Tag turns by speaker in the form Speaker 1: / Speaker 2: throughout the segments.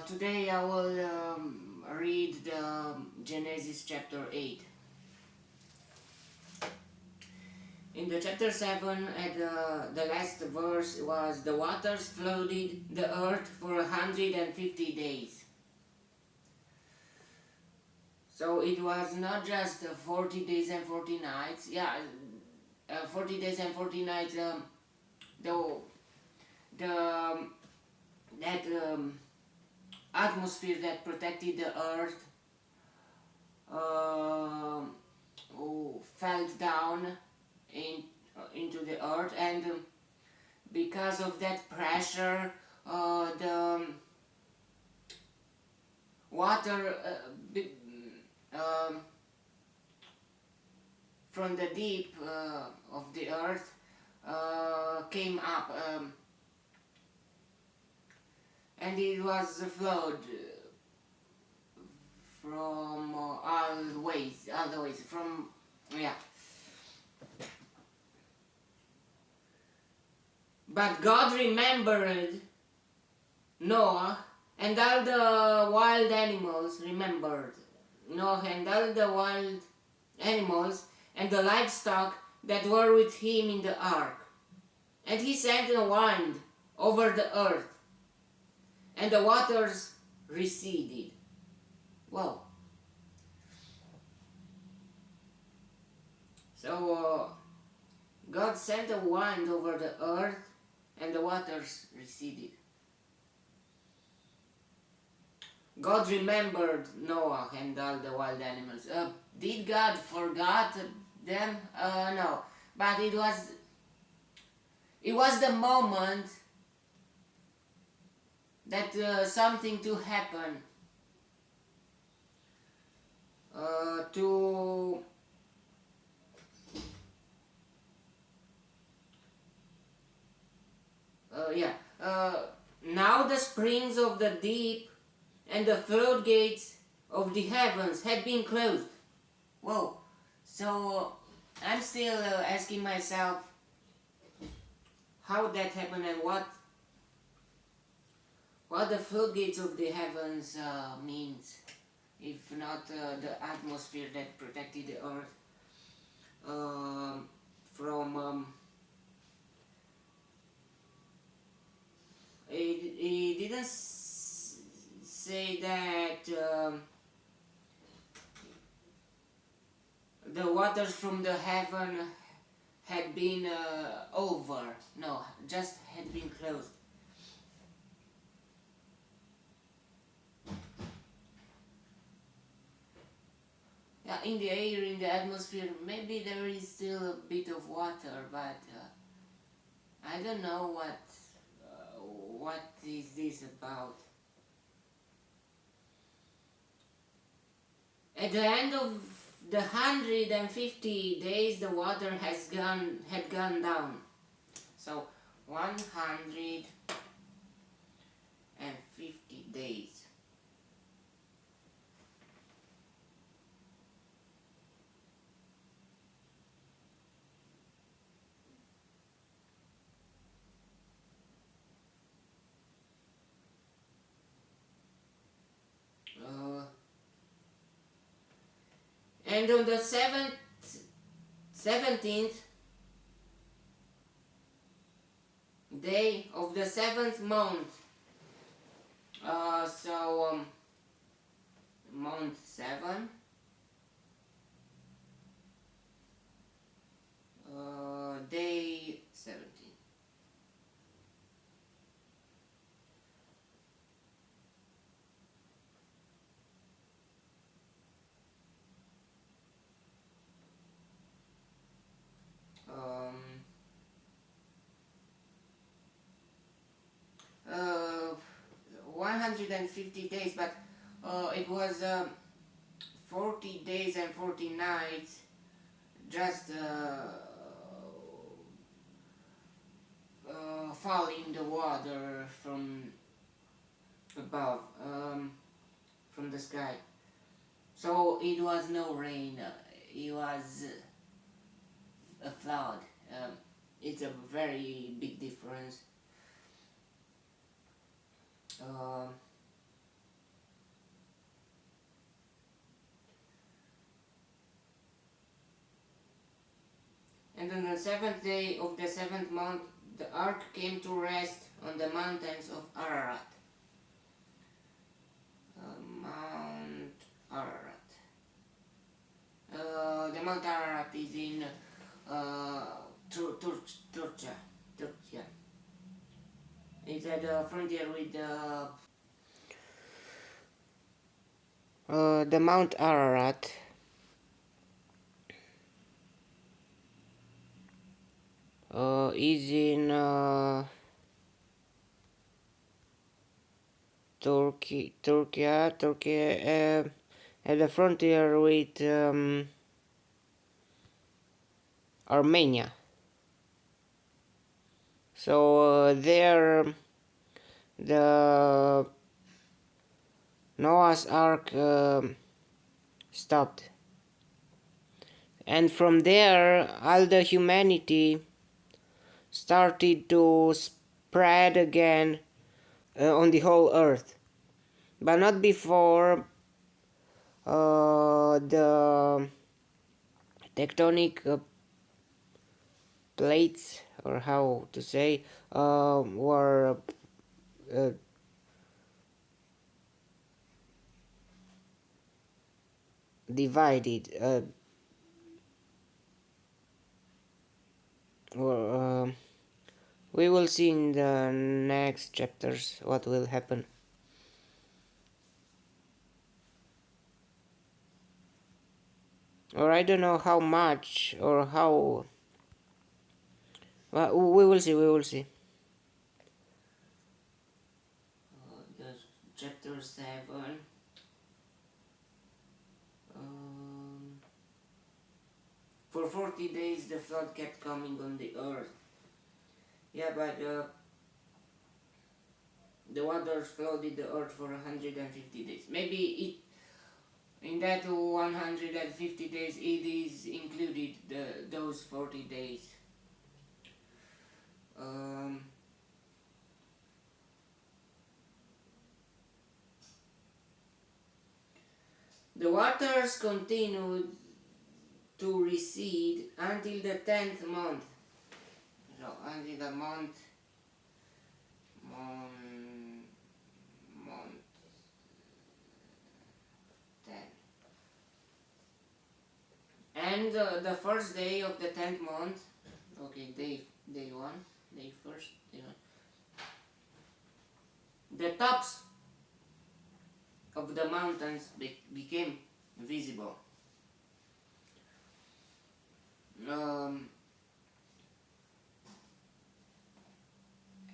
Speaker 1: Today I will read the Genesis chapter 8. In the chapter 7, at the last verse was, the waters flooded the earth for 150 days. So it was not just 40 days and 40 nights. 40 days and 40 nights. The that atmosphere that protected the earth fell down into the earth, and because of that pressure, the water from the deep of the earth came up, and it was flowed from all the ways from, yeah. But God remembered Noah, and all the wild animals remembered Noah, and all the wild animals and the livestock that were with him in the ark. And he sent a wind over the earth, and the waters receded. Wow. So God sent a wind over the earth, and the waters receded. God remembered Noah and all the wild animals. Did God forget them? No. But it was the moment that something to happen to now the springs of the deep and the floodgates of the heavens had been closed. Whoa. So I'm still asking myself how that happened, and what the floodgates of the heavens means, if not the atmosphere that protected the earth from it didn't say that the waters from the heaven had been over. No, just had been closed. Yeah, in the air, in the atmosphere, maybe there is still a bit of water, but I don't know what is this about. At the end of the 150 days, the water had gone down. So 150 days. And on the 17th day of the 7th month, month 7, day 17. Uh, 150 days, but it was 40 days and 40 nights, just falling the water from above, from the sky. So it was no rain, it was a flood. It's a very big difference. seventh day of the seventh month, the ark came to rest on the mountains of Ararat. Mount Ararat. The Mount Ararat is in Turkey. It's at the frontier with the Mount Ararat. Is in Turkey, at the frontier with Armenia. So there the Noah's Ark stopped, and from there all the humanity started to spread again on the whole earth, but not before the tectonic plates, or how to say, were divided, we will see in the next chapters what will happen. Or I don't know how much or how. Well, we will see. Chapter 7. For 40 days the flood kept coming on the earth. Yeah, but the waters flooded the earth for 150 days. Maybe in that 150 days it is included those 40 days. The waters continued to recede until the 10th month. So until the month 10. And the first day of the 10th month, okay, day 1, day 1st, day 1. The tops of the mountains became visible.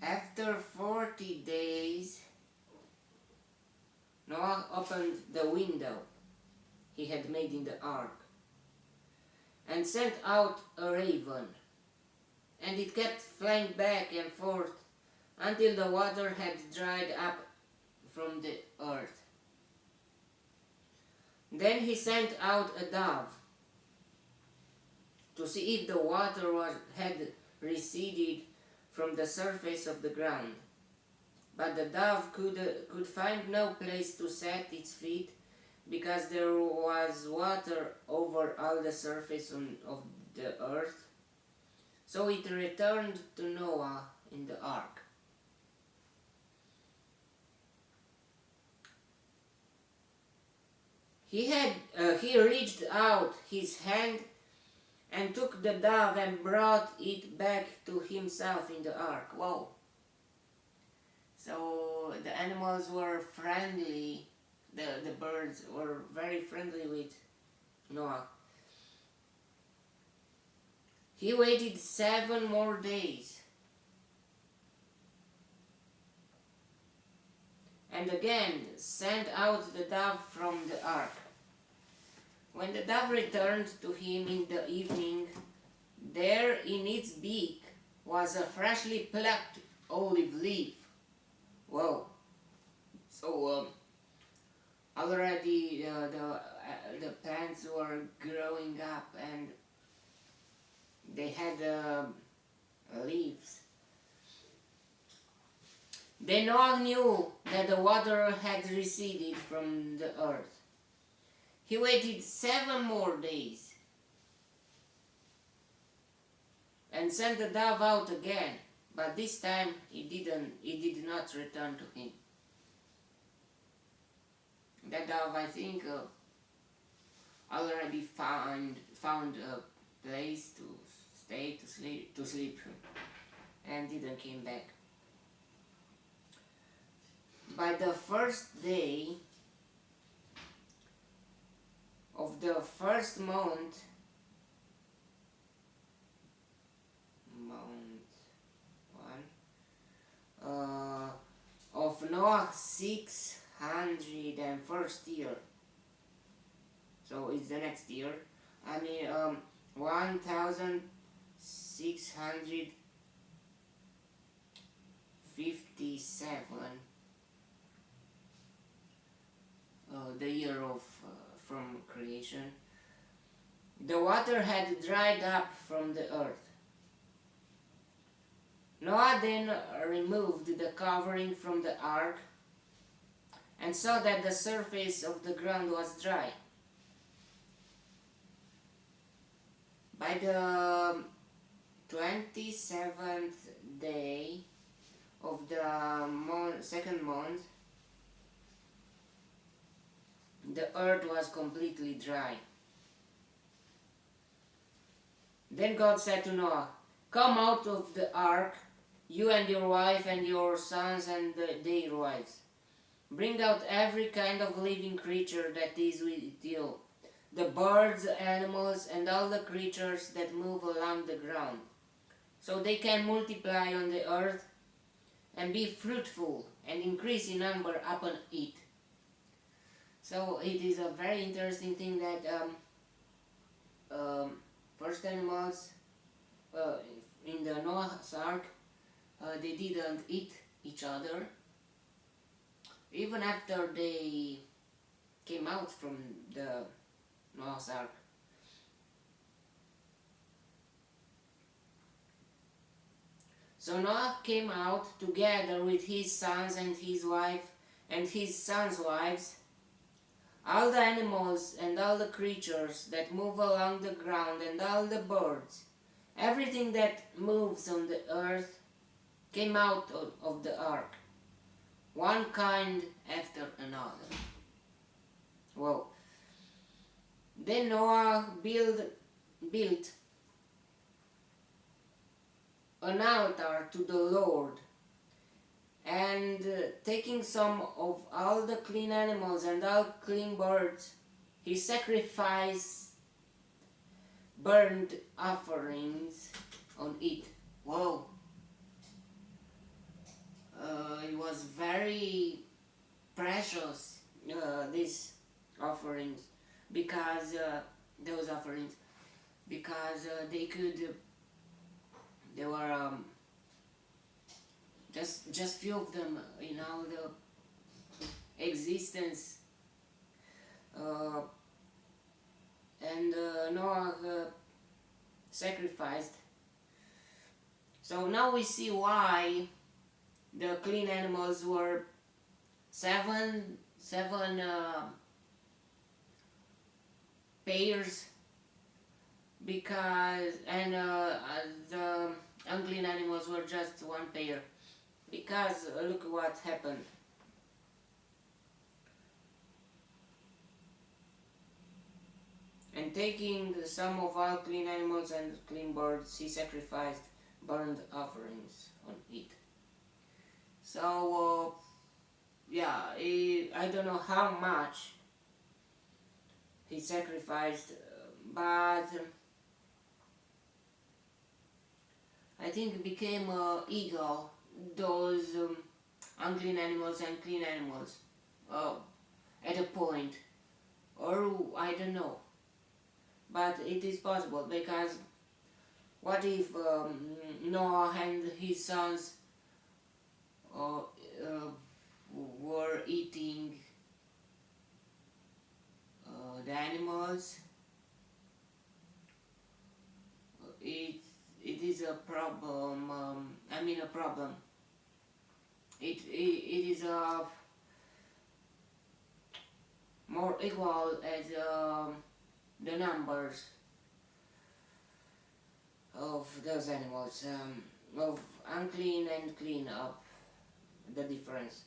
Speaker 1: After 40 days, Noah opened the window he had made in the ark and sent out a raven, and it kept flying back and forth until the water had dried up from the earth. Then he sent out a dove to see if the water had receded from the surface of the ground. But the dove could find no place to set its feet, because there was water over all the surface of the earth. So it returned to Noah in the ark. He reached out his hand and took the dove and brought it back to himself in the ark. Wow. So the animals were friendly, the birds were very friendly with Noah. He waited 7 more days. And again sent out the dove from the ark. When the dove returned to him in the evening, there in its beak was a freshly plucked olive leaf. Wow. So already the plants were growing up and they had leaves. Then Noah knew that the water had receded from the earth. He waited 7 more days. and sent the dove out again, but this time it did not return to him. The dove, I think, already found a place to stay, to sleep, and didn't came back. By the first day of the first month of Noah's 601st year, so it's the next year, 1657, the year of from creation, the water had dried up from the earth. Noah then removed the covering from the ark and saw that the surface of the ground was dry. By the 27th day of the second month, the earth was completely dry. Then God said to Noah, "Come out of the ark, you and your wife and your sons and their wives. Bring out every kind of living creature that is with you, the birds, animals, and all the creatures that move along the ground, so they can multiply on the earth and be fruitful and increase in number upon it." So it is a very interesting thing that first animals in the Noah's Ark, they didn't eat each other even after they came out from the Noah's Ark. So Noah came out together with his sons and his wife and his sons' wives, all the animals and all the creatures that move along the ground and all the birds, everything that moves on the earth came out of the ark, one kind after another. Whoa. Then Noah built an altar to the Lord, and taking some of all the clean animals and all clean birds, he sacrificed burnt offerings on it. Whoa! It was very precious, these offerings, because those offerings, because they were just few of them in all the existence, and Noah sacrificed. So now we see why the clean animals were seven pairs, because the unclean animals were just one pair, because look what happened. And taking some of all clean animals and clean birds, he sacrificed burnt offerings on it. So yeah, I don't know how much he sacrificed, but I think it became equal, those unclean animals and clean animals, at a point, or I don't know, but it is possible, because what if Noah and his sons were eating the animals? It is a problem. A problem. It is more equal as the numbers. of those animals, of unclean and clean up, the difference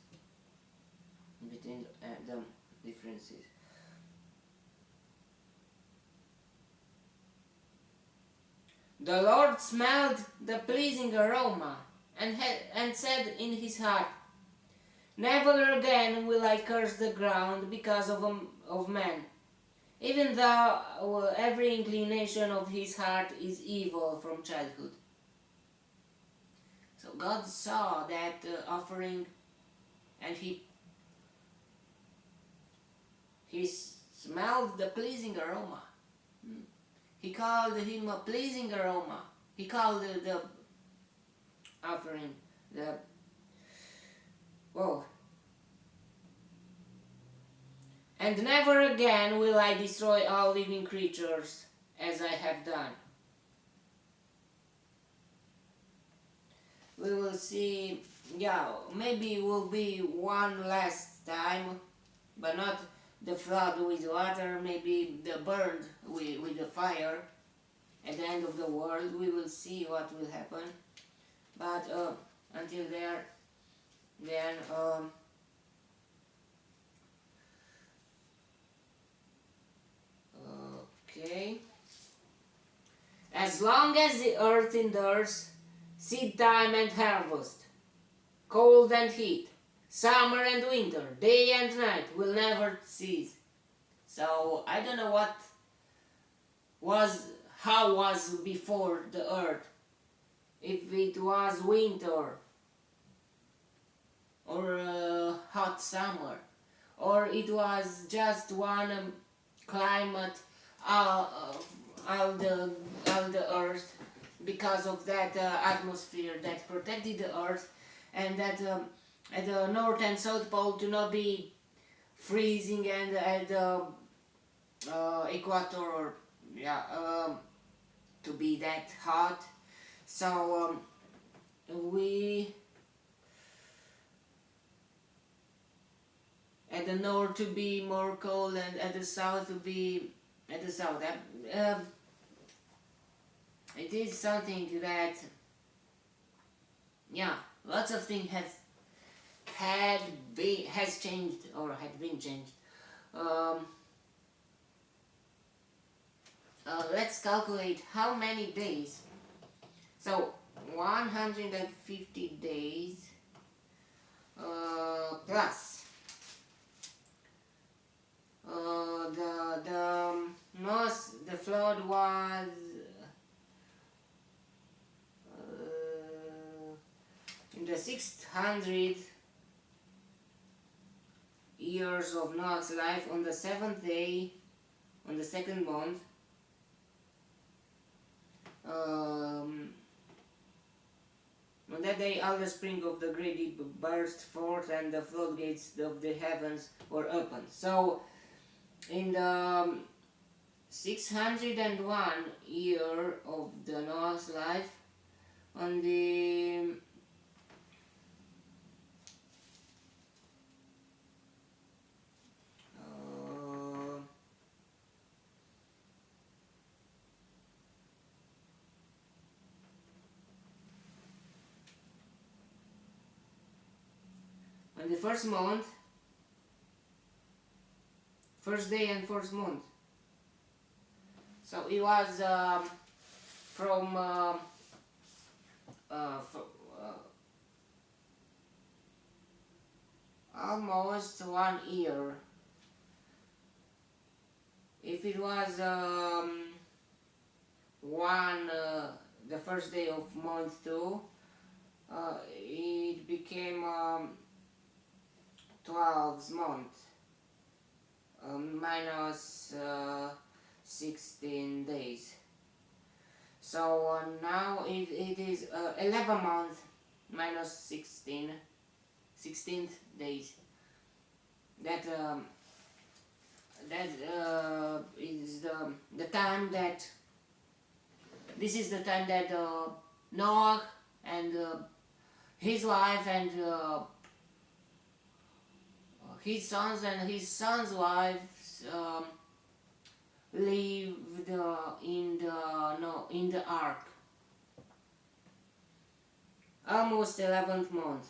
Speaker 1: between the differences. The Lord smelled the pleasing aroma and said in his heart, "Never again will I curse the ground because of man, even though every inclination of his heart is evil from childhood." So God saw that offering, and he smelled the pleasing aroma. He called him a pleasing aroma. He called the offering the whoa. "And never again will I destroy all living creatures as I have done." We will see, yeah, maybe it will be one last time, but not the flood with water, maybe the burn with the fire at the end of the world. We will see what will happen. But until then, okay. "As long as the earth endures, seed time and harvest, cold and heat, summer and winter, day and night will never cease." So I don't know how was before the earth, if it was winter or hot summer, or it was just one climate all the earth, because of that atmosphere that protected the earth, and that at the North and South Pole to not be freezing, and at the equator, or to be that hot. So we at the north to be more cold, and at the south to be at the south. It is something that, lots of things has changed, or had been changed. Let's calculate how many days. So 150 days plus the flood was in the 600 years of Noah's life, on the 7th day, on the 2nd month. On that day, all the spring of the great deep burst forth, and the floodgates of the heavens were opened. So, in the 601 year of the Noah's life, on the on the first month, first day and first month. So it was from almost 1 year. If it was the first day of month 2, it became 12 month, minus 16 days. So now it is 11 months minus 16th days. That is the time that, this is the time that Noah and his wife and his sons and his sons' wives lived in the ark. almost 11th month,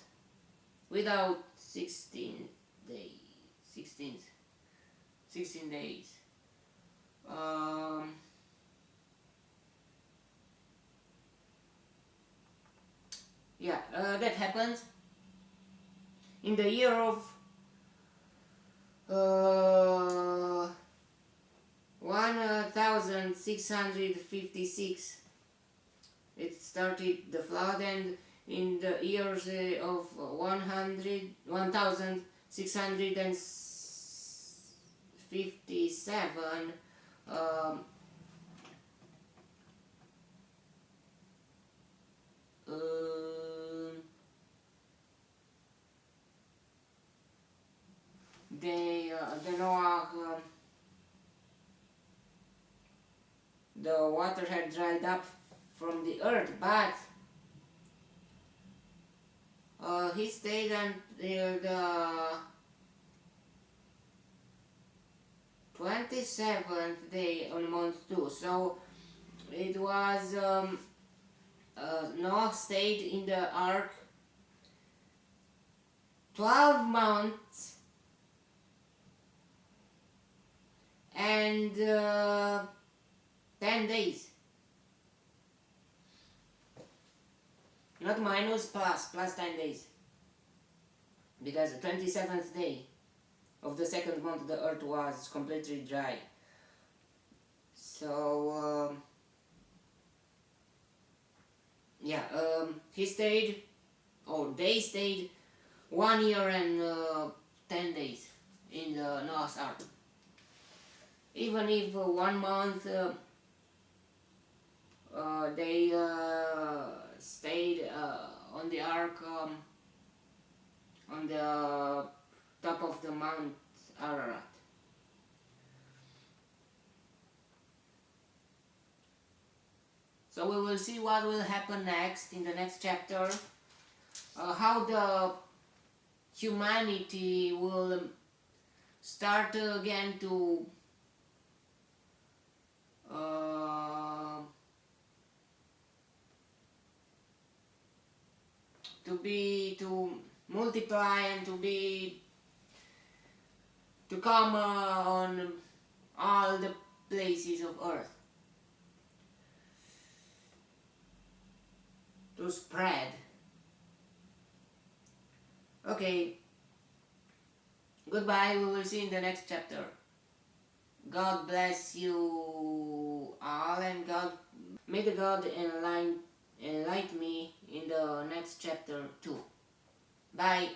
Speaker 1: without 16 days, 16 days. Yeah, that happened in the year of 1656. It started the flood, and in the years of 1657, um, the Noah, the water had dried up from the earth, but he stayed until the 27th day on month 2. So it was Noah stayed in the ark 12 months and 10 days. Not minus, plus 10 days. Because the 27th day of the second month the earth was completely dry. So yeah, he stayed, or they stayed 1 year and 10 days in the Noah's Ark. Even if 1 month they stayed on the Ark, on the top of the Mount Ararat. So we will see what will happen next in the next chapter, how the humanity will start again to to multiply and to come on all the places of earth, to spread. Okay, goodbye, we will see in the next chapter. God bless you all, and may the God enlighten me in the next chapter too. Bye.